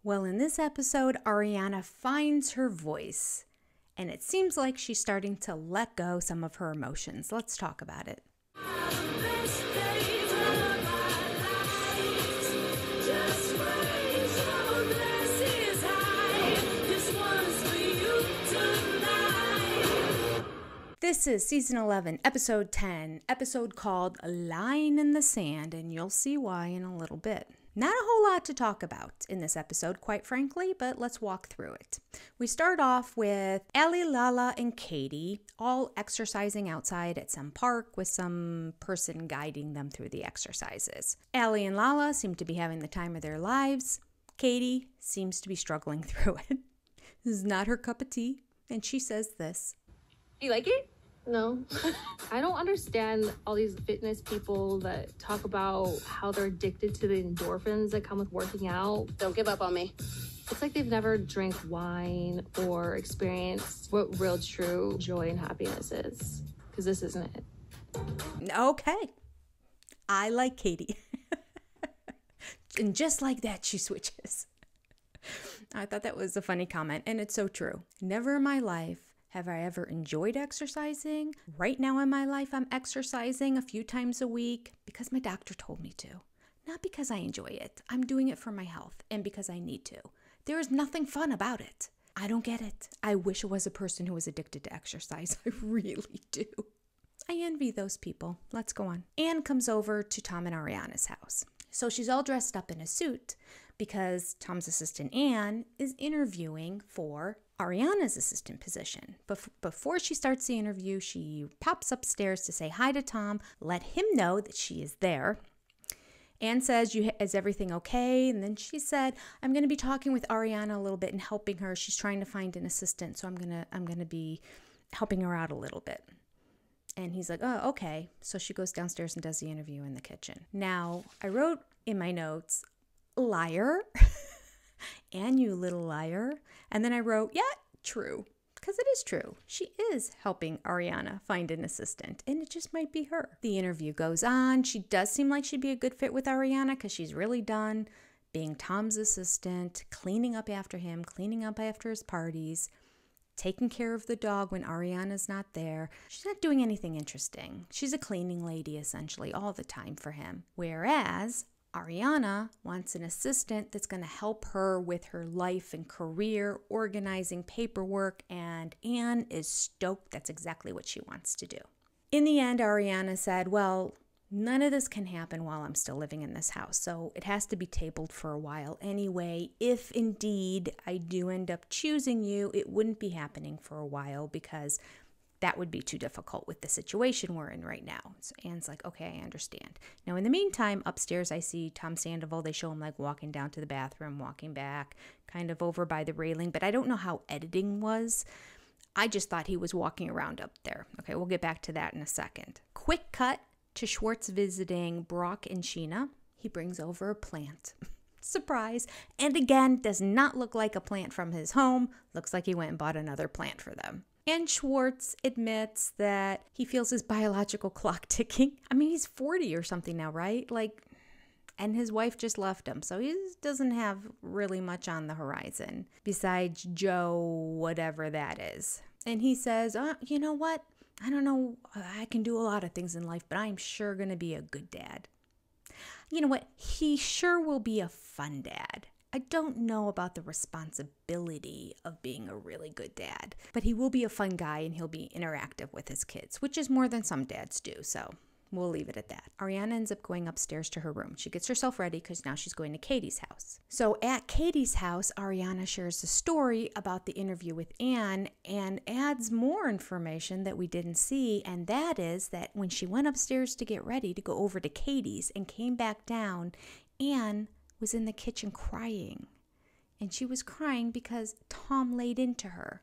Well, in this episode, Ariana finds her voice, and it seems like she's starting to let go some of her emotions. Let's talk about it. This is season 11, episode 10, episode called A Line in the Sand, and you'll see why in a little bit. Not a whole lot to talk about in this episode, quite frankly, but let's walk through it. We start off with Ali, Lala, and Katie all exercising outside at some park with some person guiding them through the exercises. Ali and Lala seem to be having the time of their lives. Katie seems to be struggling through it. This is not her cup of tea, and she says this. You like it? No. I don't understand all these fitness people that talk about how they're addicted to the endorphins that come with working out. Don't give up on me. It's like they've never drank wine or experienced what real true joy and happiness is. Because this isn't it. Okay. I like Katie. And just like that, she switches. I thought that was a funny comment, and it's so true. Never in my life have I ever enjoyed exercising. Right now in my life, I'm exercising a few times a week because my doctor told me to. Not because I enjoy it. I'm doing it for my health and because I need to. There is nothing fun about it. I don't get it. I wish I was a person who was addicted to exercise. I really do. I envy those people. Let's go on. Anne comes over to Tom and Ariana's house. So she's all dressed up in a suit because Tom's assistant Anne is interviewing for Ariana's assistant position. But before she starts the interview, she pops upstairs to say hi to Tom, let him know that she is there. Anne says, is everything okay? And then she said, I'm going to be talking with Ariana a little bit and helping her. She's trying to find an assistant, so I'm going to be helping her out a little bit. And he's like, oh, okay. So she goes downstairs and does the interview in the kitchen. Now, I wrote in my notes, liar. And you little liar. And then I wrote, yeah, true. Because it is true. She is helping Ariana find an assistant. And it just might be her. The interview goes on. She does seem like she'd be a good fit with Ariana because she's really done being Tom's assistant, cleaning up after him, cleaning up after his parties, taking care of the dog when Ariana's not there. She's not doing anything interesting. She's a cleaning lady, essentially, all the time for him. Whereas Ariana wants an assistant that's going to help her with her life and career, organizing paperwork, and Anne is stoked. That's exactly what she wants to do. In the end, Ariana said, well, none of this can happen while I'm still living in this house, so it has to be tabled for a while anyway. If indeed I do end up choosing you, it wouldn't be happening for a while because that would be too difficult with the situation we're in right now. So Anne's like, okay, I understand. Now, in the meantime, upstairs, I see Tom Sandoval. They show him like walking down to the bathroom, walking back, kind of over by the railing. But I don't know how editing was. I just thought he was walking around up there. Okay, we'll get back to that in a second. Quick cut to Schwartz visiting Brock and Sheena. He brings over a plant. Surprise. And again, does not look like a plant from his home. Looks like he went and bought another plant for them. And Schwartz admits that he feels his biological clock ticking. I mean, he's 40 or something now, right? And his wife just left him. So he doesn't have really much on the horizon besides Joe, whatever that is. And he says, you know what? I don't know. I can do a lot of things in life, but I'm sure going to be a good dad. You know what? He sure will be a fun dad. I don't know about the responsibility of being a really good dad, but he will be a fun guy and he'll be interactive with his kids, which is more than some dads do, so we'll leave it at that. Ariana ends up going upstairs to her room. She gets herself ready because now she's going to Katie's house. So at Katie's house, Ariana shares a story about the interview with Anne and adds more information that we didn't see, and that is that when she went upstairs to get ready to go over to Katie's and came back down, Anne was in the kitchen crying. And she was crying because Tom laid into her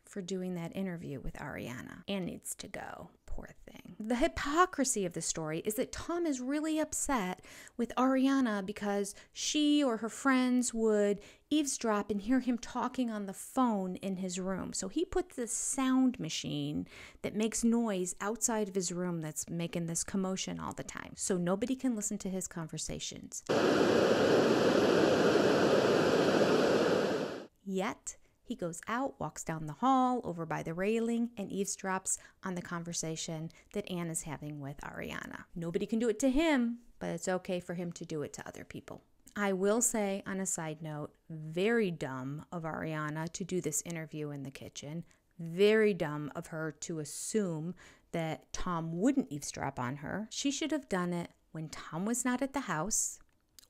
for doing that interview with Ariana. Anne needs to go. Poor thing. The hypocrisy of the story is that Tom is really upset with Ariana because she or her friends would eavesdrop and hear him talking on the phone in his room. So he put this sound machine that makes noise outside of his room that's making this commotion all the time. So nobody can listen to his conversations. Yet, he goes out, walks down the hall, over by the railing, and eavesdrops on the conversation that Anne is having with Ariana. Nobody can do it to him, but it's okay for him to do it to other people. I will say, on a side note, very dumb of Ariana to do this interview in the kitchen. Very dumb of her to assume that Tom wouldn't eavesdrop on her. She should have done it when Tom was not at the house.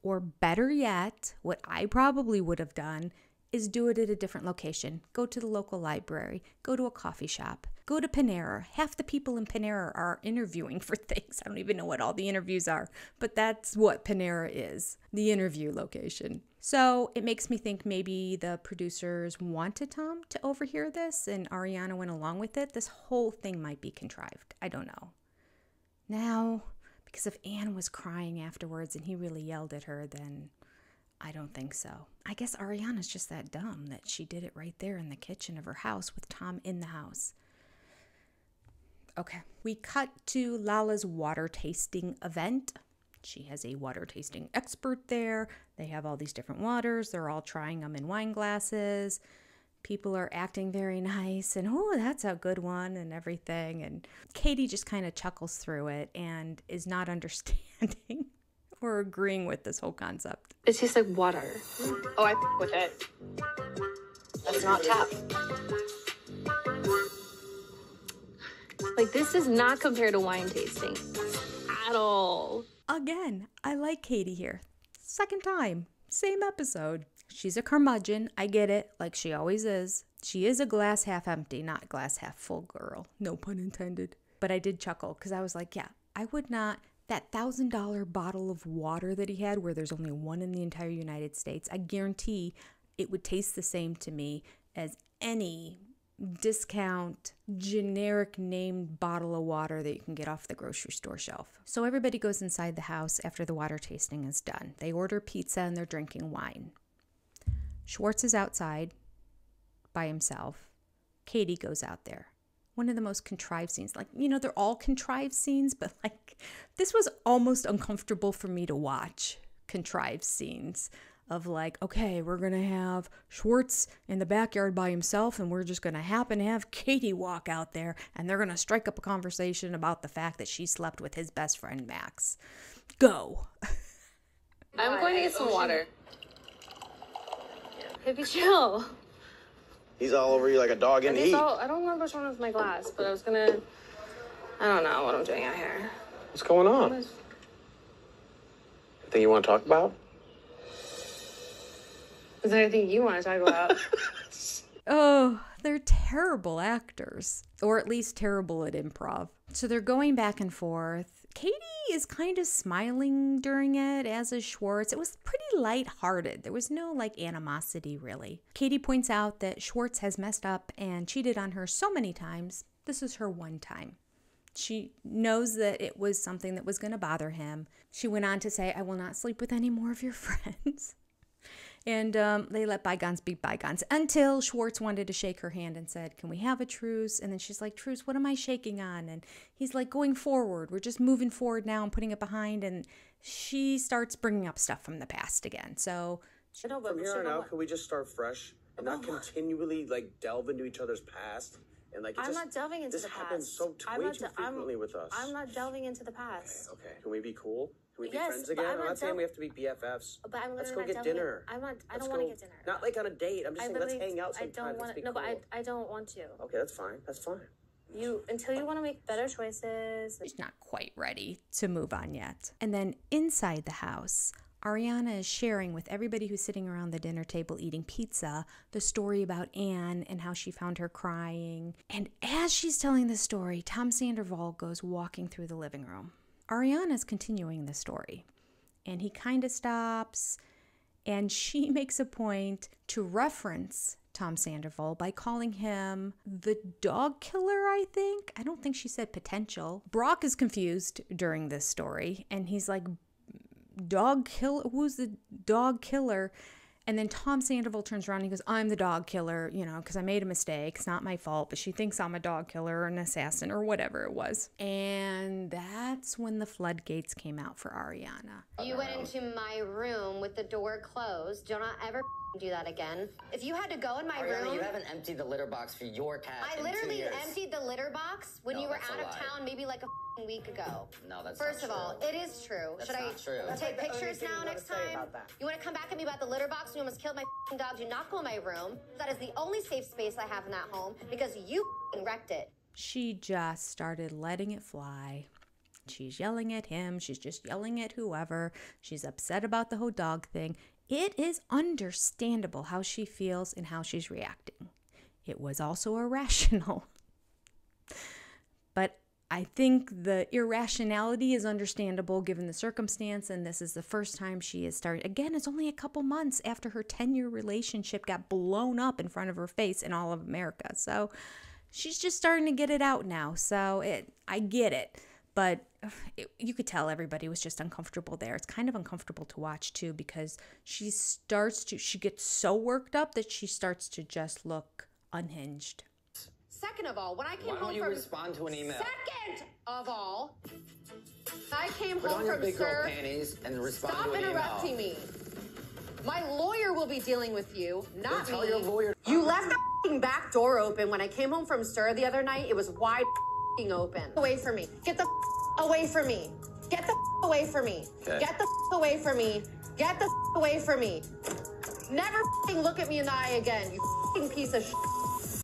Or better yet, what I probably would have done is do it at a different location. Go to the local library. Go to a coffee shop. Go to Panera. Half the people in Panera are interviewing for things. I don't even know what all the interviews are, but that's what Panera is, the interview location. So it makes me think maybe the producers wanted Tom to overhear this and Ariana went along with it. This whole thing might be contrived. I don't know. Now, because if Anne was crying afterwards and he really yelled at her, then I don't think so. I guess Ariana's just that dumb that she did it right there in the kitchen of her house with Tom in the house. Okay, we cut to Lala's water tasting event. She has a water tasting expert there. They have all these different waters. They're all trying them in wine glasses. People are acting very nice and, oh, that's a good one and everything. And Katie just kind of chuckles through it and is not understanding or agreeing with this whole concept. It tastes like water. Oh, I with it. That's not tap. Like, this is not compared to wine tasting at all. Again, I like Katie here. Second time, same episode. She's a curmudgeon. I get it, like she always is. She is a glass half empty, not glass half full girl. No pun intended. But I did chuckle because I was like, yeah, I would not. That $1,000 bottle of water that he had, where there's only one in the entire United States, I guarantee it would taste the same to me as any discount, generic named bottle of water that you can get off the grocery store shelf. So everybody goes inside the house after the water tasting is done. They order pizza and they're drinking wine. Schwartz is outside by himself. Katie goes out there. One of the most contrived scenes. Like, you know, they're all contrived scenes, but like this was almost uncomfortable for me to watch. Contrived scenes of like, okay, we're going to have Schwartz in the backyard by himself and we're just going to happen to have Katie walk out there and they're going to strike up a conversation about the fact that she slept with his best friend, Max. Go. I'm going to get some water. Hippie, chill. He's all over you like a dog in heat. I don't remember which one was my glass, but I was gonna... I don't know what I'm doing out here. What's going on? Anything you want to talk about? Is there anything you want to talk about? Oh, they're terrible actors, or at least terrible at improv. So they're going back and forth. Katie is kind of smiling during it, as is Schwartz. It was pretty lighthearted. There was no like animosity really. Katie points out that Schwartz has messed up and cheated on her so many times. This is her one time. She knows that it was something that was going to bother him. She went on to say, I will not sleep with any more of your friends. And they let bygones be bygones until Schwartz wanted to shake her hand and said, can we have a truce? And then she's like, truce, what am I shaking on? And he's like, going forward. We're just moving forward now and putting it behind. And she starts bringing up stuff from the past again. So from here on out, can we just start fresh and not continually like delve into each other's past? And like I'm not delving into the past. This happens so way too frequently with us. I'm not delving into the past. Okay. Can we be cool? Can we be Yes, friends but again? I'm I'm not not saying we have to be BFFs. But I'm Let's literally go not get delving. dinner. I don't want to get dinner. Not like on a date. I'm just saying let's hang out sometime. I don't want to. No, but I don't want to. Okay, that's fine. That's fine. Until you want to make better choices. she's not quite ready to move on yet. And then inside the house, Ariana is sharing with everybody who's sitting around the dinner table eating pizza the story about Anne and how she found her crying. And as she's telling the story, Tom Sandoval goes walking through the living room. Ariana's continuing the story, and he kind of stops, and she makes a point to reference Tom Sandoval by calling him the dog killer, I think. I don't think she said potential. Brock is confused during this story, and he's like, dog killer? Who's the dog killer? And then Tom Sandoval turns around and he goes, I'm the dog killer, you know, because I made a mistake. It's not my fault, but she thinks I'm a dog killer or an assassin or whatever it was. And that's when the floodgates came out for Ariana. You went into my room with the door closed. Do not ever do that again. If you had to go in my Ariana, room... you haven't emptied the litter box for your cat I in 2 literally years. emptied the litter box when you were out of town maybe like a week ago. No, that's First not of all, true. it is true. That's Should not true. I take pictures now next time? You want to come back at me about the litter box and you almost killed my dog? Do not go in my room. That is the only safe space I have in that home because you wrecked it. She just started letting it fly. She's yelling at him. She's just yelling at whoever. She's upset about the whole dog thing. It is understandable how she feels and how she's reacting. It was also irrational. But I think the irrationality is understandable given the circumstance, and this is the first time she has started. Again, it's only a couple months after her 10-year relationship got blown up in front of her face in all of America. So she's just starting to get it out now. So I get it. But you could tell everybody was just uncomfortable there. It's kind of uncomfortable to watch, too, because she gets so worked up that she starts to just look unhinged. Second of all, when I came home from... Why don't you respond to an email? Second of all, I came Put home on your from big girl Sir... panties and respond Stop to an email. interrupting me. My lawyer will be dealing with you, not Tell me. your lawyer. You left the back door open when I came home from Sir the other night. It was wide open. Away from me. Get the away from me. Get the away from me. Okay. Get the away from me. Get the away from me. Never look at me in the eye again, you piece of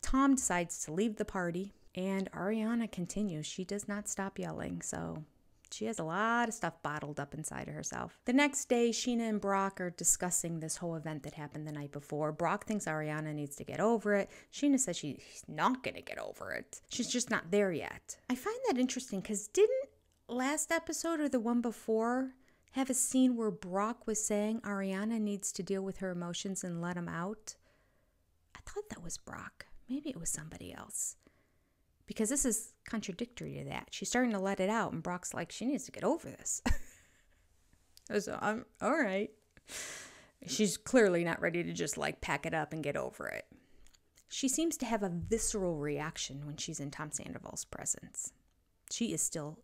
Tom decides to leave the party, and Ariana continues. She does not stop yelling, so she has a lot of stuff bottled up inside of herself. The next day, Sheena and Brock are discussing this whole event that happened the night before. Brock thinks Ariana needs to get over it. Sheena says she's not going to get over it. She's just not there yet. I find that interesting because didn't last episode or the one before have a scene where Brock was saying Ariana needs to deal with her emotions and let them out? I thought that was Brock. Maybe it was somebody else. Because this is contradictory to that. She's starting to let it out, and Brock's like, she needs to get over this. So I'm all right. She's clearly not ready to just like pack it up and get over it. She seems to have a visceral reaction when she's in Tom Sandoval's presence. She is still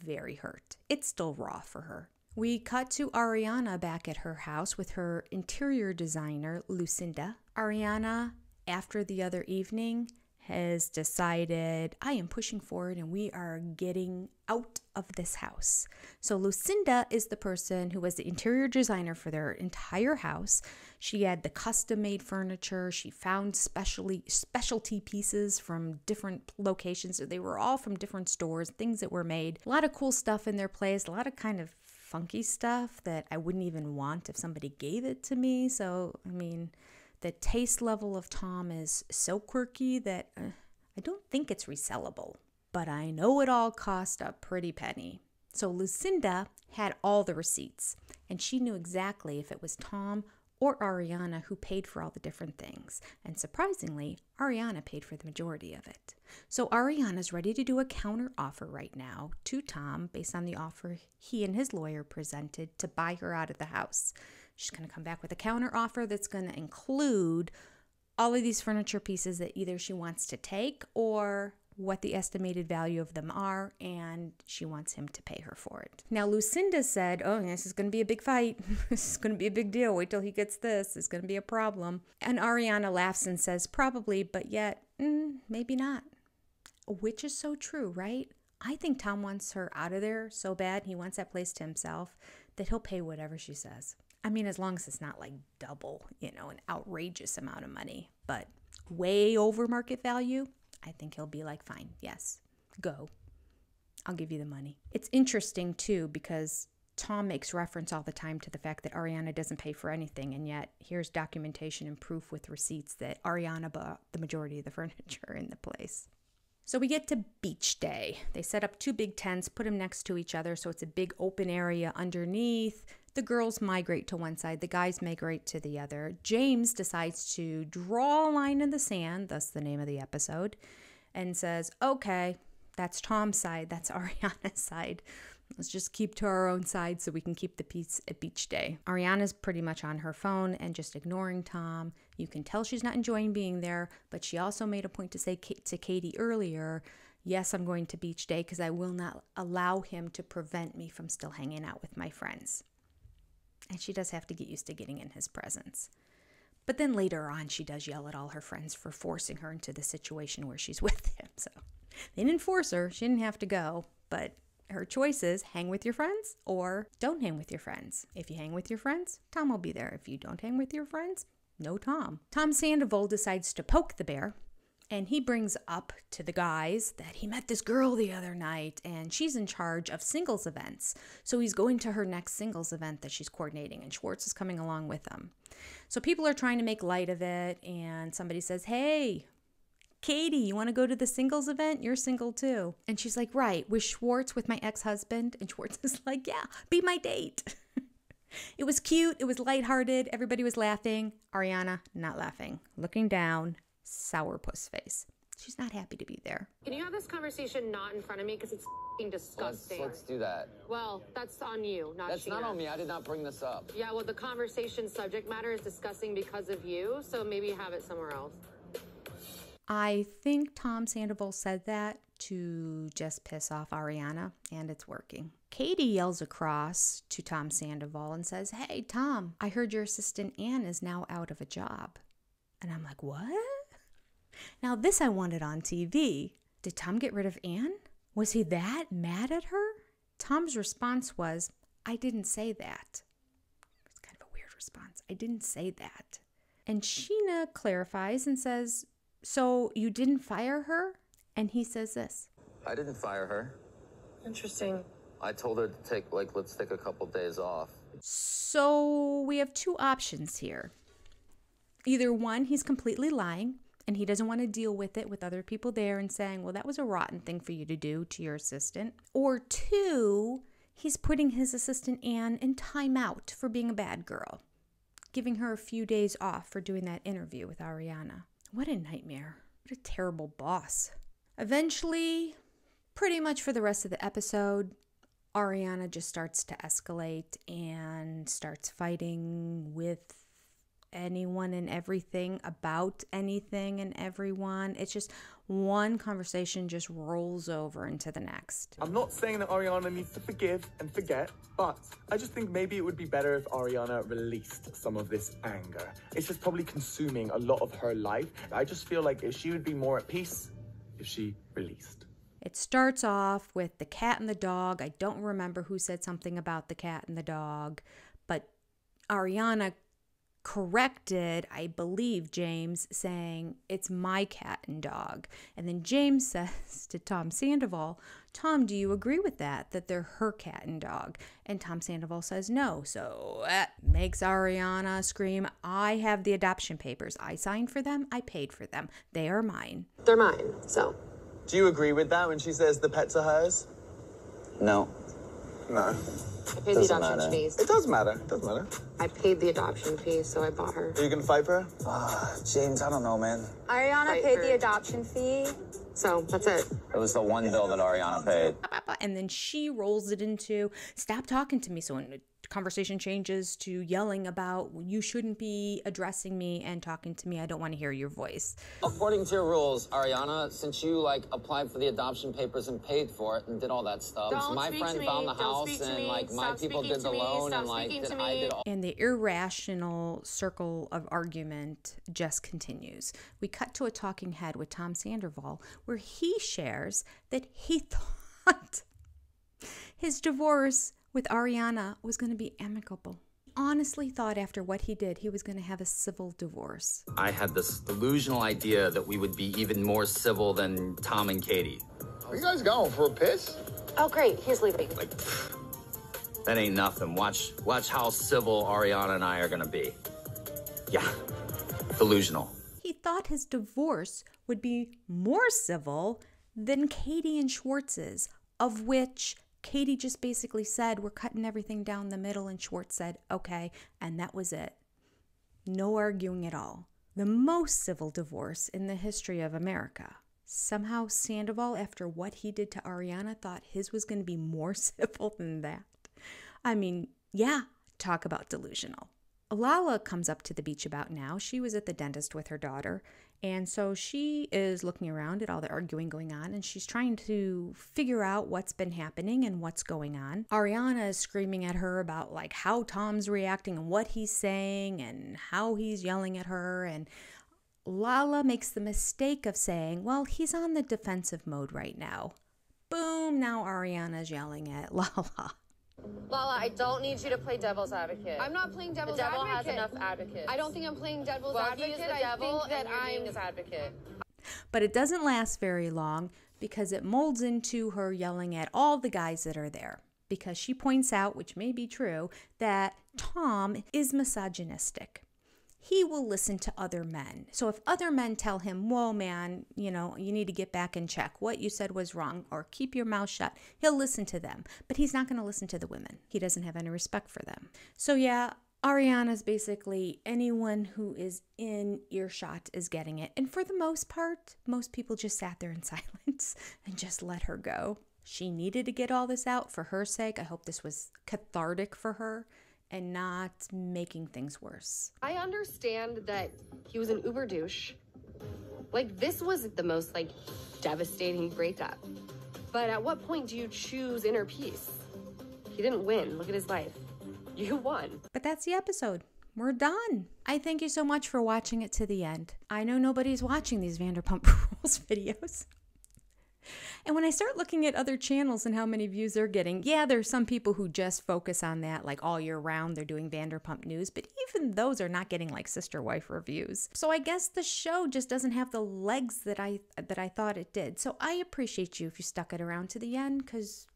very hurt. It's still raw for her. We cut to Ariana back at her house with her interior designer, Lucinda. Ariana, after the other evening, has decided, I am pushing forward and we are getting out of this house. So Lucinda is the person who was the interior designer for their entire house. She had the custom-made furniture. She found specialty pieces from different locations. They were all from different stores, things that were made. A lot of cool stuff in their place, a lot of kind of funky stuff that I wouldn't even want if somebody gave it to me. So, I mean, the taste level of Tom is so quirky that I don't think it's resellable. But I know it all cost a pretty penny. So Lucinda had all the receipts, and she knew exactly if it was Tom or Ariana who paid for all the different things. And surprisingly, Ariana paid for the majority of it. So Ariana's ready to do a counter offer right now to Tom based on the offer he and his lawyer presented to buy her out of the house. She's going to come back with a counter offer that's going to include all of these furniture pieces that either she wants to take or what the estimated value of them are, and she wants him to pay her for it. Now, Lucinda said, oh, this is going to be a big fight. This is going to be a big deal. Wait till he gets this. It's going to be a problem. And Ariana laughs and says, probably, but yet, maybe not. Which is so true, right? I think Tom wants her out of there so bad, he wants that place to himself, that he'll pay whatever she says. I mean, as long as it's not like double, an outrageous amount of money, but way over market value, I think he'll be like, fine, yes, go. I'll give you the money. It's interesting, too, because Tom makes reference all the time to the fact that Ariana doesn't pay for anything, and yet here's documentation and proof with receipts that Ariana bought the majority of the furniture in the place. So we get to beach day. They set up 2 big tents, put them next to each other, so it's a big open area underneath. The girls migrate to one side, the guys migrate to the other. James decides to draw a line in the sand, thus the name of the episode, and says, okay, that's Tom's side, that's Ariana's side. Let's just keep to our own side so we can keep the peace at beach day. Ariana's pretty much on her phone and just ignoring Tom. You can tell she's not enjoying being there, but she also made a point to say to Katie earlier, yes, I'm going to beach day because I will not allow him to prevent me from still hanging out with my friends. And she does have to get used to getting in his presence. But then later on, she does yell at all her friends for forcing her into the situation where she's with him. So they didn't force her. She didn't have to go. But her choice is hang with your friends or don't hang with your friends. If you hang with your friends, Tom will be there. If you don't hang with your friends, no Tom. Tom Sandoval decides to poke the bear. And he brings up to the guys that he met this girl the other night and she's in charge of singles events. So he's going to her next singles event that she's coordinating and Schwartz is coming along with them. So people are trying to make light of it and somebody says, hey, Katie, you want to go to the singles event? You're single too. And she's like, right, with Schwartz, with my ex-husband? And Schwartz is like, yeah, be my date. It was cute. It was lighthearted. Everybody was laughing. Ariana, not laughing. Looking down. Sourpuss face. She's not happy to be there. Can you have this conversation not in front of me because it's f***ing disgusting? Let's do that. Well, that's on you, not That's Sheena. not on me. I did not bring this up. Yeah, well, the conversation subject matter is disgusting because of you, so maybe have it somewhere else. I think Tom Sandoval said that to just piss off Ariana, and it's working. Katie yells across to Tom Sandoval and says, hey, Tom, I heard your assistant Ann is now out of a job. And I'm like, what? Now, this I wanted on TV. Did Tom get rid of Ann? Was he that mad at her? Tom's response was, I didn't say that. It's kind of a weird response. I didn't say that. And Sheena clarifies and says, so you didn't fire her? And he says this. I didn't fire her. Interesting. I told her to take, let's take a couple days off. So we have two options here. Either one, he's completely lying and he doesn't want to deal with it with other people there and saying, well, that was a rotten thing for you to do to your assistant. Or two, he's putting his assistant Ann in timeout for being a bad girl, giving her a few days off for doing that interview with Ariana. What a nightmare. What a terrible boss. Eventually, pretty much for the rest of the episode, Ariana just starts to escalate and starts fighting with anyone and everything about anything and everyone. It's just one conversation just rolls over into the next. I'm not saying that Ariana needs to forgive and forget, but I just think maybe it would be better if Ariana released some of this anger. It's just probably consuming a lot of her life. I just feel like if she would be more at peace if she released. It starts off with the cat and the dog. I don't remember who said something about the cat and the dog, but Ariana corrected, I believe, James, saying, it's my cat and dog. And then James says to Tom Sandoval, Tom, do you agree with that they're her cat and dog? And Tom Sandoval says no. So that makes Ariana scream, I have the adoption papers. I signed for them. I paid for them. They are mine. They're mine, so. Do you agree with that when she says the pets are hers? No. No. I paid the adoption fees. It does matter. It does matter. I paid the adoption fee, so I bought her. Are you gonna fight for her? James, I don't know, man. Ariana paid the adoption fee. So that's it. It was the one bill that Ariana paid. And then she rolls it into, stop talking to me. So when the conversation changes to yelling about, you shouldn't be addressing me and talking to me. I don't want to hear your voice. According to your rules, Ariana, since you applied for the adoption papers and paid for it and did all that stuff, my friend found the house and my people did the loan and I did all. And the irrational circle of argument just continues. We cut to a talking head with Tom Sandoval where he shares that he thought his divorce with Ariana was going to be amicable. Honestly thought after what he did, he was going to have a civil divorce. I had this delusional idea that we would be even more civil than Tom and Katie. Are you guys going for a piss? Oh, great. He's leaving. That ain't nothing. Watch how civil Ariana and I are going to be. Yeah, delusional. He thought his divorce would be more civil than Katie and Schwartz's, of which Katie just basically said, we're cutting everything down the middle, and Schwartz said, okay, and that was it. No arguing at all. The most civil divorce in the history of America. Somehow Sandoval, after what he did to Ariana, thought his was going to be more civil than that. I mean, yeah, talk about delusional. Lala comes up to the beach about now. She was at the dentist with her daughter. And so she is looking around at all the arguing going on, and she's trying to figure out what's been happening and what's going on. Ariana is screaming at her about like how Tom's reacting and what he's saying and how he's yelling at her. And Lala makes the mistake of saying, well, he's on the defensive mode right now. Boom, now Ariana's yelling at Lala. Lala, I don't need you to play devil's advocate. I'm not playing devil's the devil advocate. has enough advocates. I don't think I'm playing devil's well, advocate. He is the devil, I think that and you're being his advocate. But it doesn't last very long because it molds into her yelling at all the guys that are there. Because she points out, which may be true, that Tom is misogynistic. He will listen to other men. So if other men tell him, whoa, man, you need to get back in check. What you said was wrong, or keep your mouth shut, he'll listen to them. But he's not going to listen to the women. He doesn't have any respect for them. So yeah, Ariana's basically anyone who is in earshot is getting it. And for the most part, most people just sat there in silence and just let her go. She needed to get all this out for her sake. I hope this was cathartic for her and not making things worse. I understand that he was an uber douche. Like, this was the most, devastating breakup. But at what point do you choose inner peace? He didn't win. Look at his life. You won. But that's the episode. We're done. I thank you so much for watching it to the end. I know nobody's watching these Vanderpump Rules videos. And when I start looking at other channels and how many views they're getting, yeah, there's some people who just focus on that like all year round. They're doing Vanderpump News, but even those are not getting like sister wife reviews. So I guess the show just doesn't have the legs that I thought it did. So I appreciate you if you stuck it around to the end because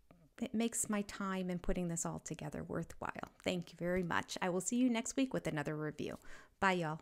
it makes my time in putting this all together worthwhile. Thank you very much. I will see you next week with another review. Bye, y'all.